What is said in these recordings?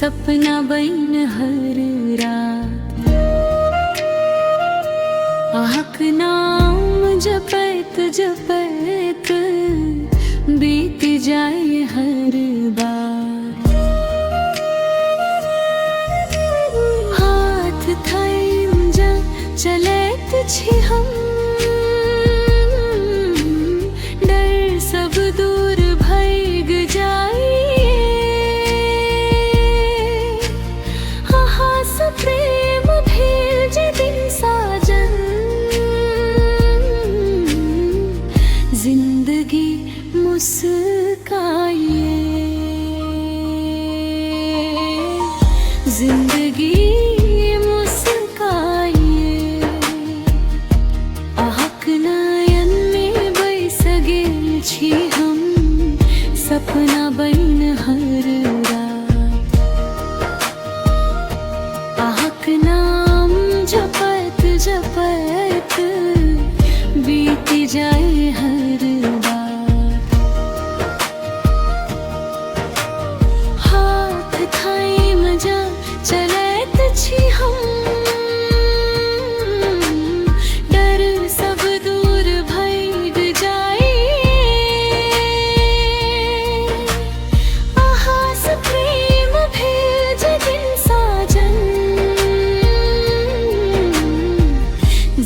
सपना बन हर रात। आहक नाम जपत जपत बीत जाए हर बार। हाथ थाइम जा चलैत छी हम, डर सब दूर भैग जाए। हास प्रेम भेल जे दिन साजन, जिंदगी मुस्काइए, जिंदगी मुस्काइए। आहक नयन में बैस गेल छी हम, सपना बन हर रात। आहक नाम जपत जपत बीत जाए हर बात। हाथ थाइम जा चलैत छी हम, डर सब दूर भैग जाए। आहास प्रेम भेल जे दिन साजन,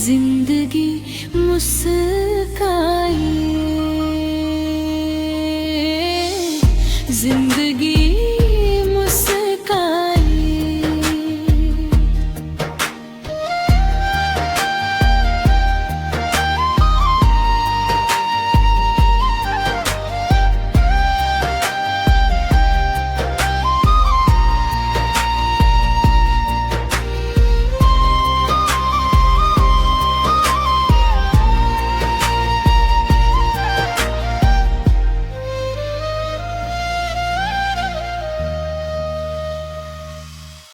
जिंदगी मुस्काइए, जिंदगी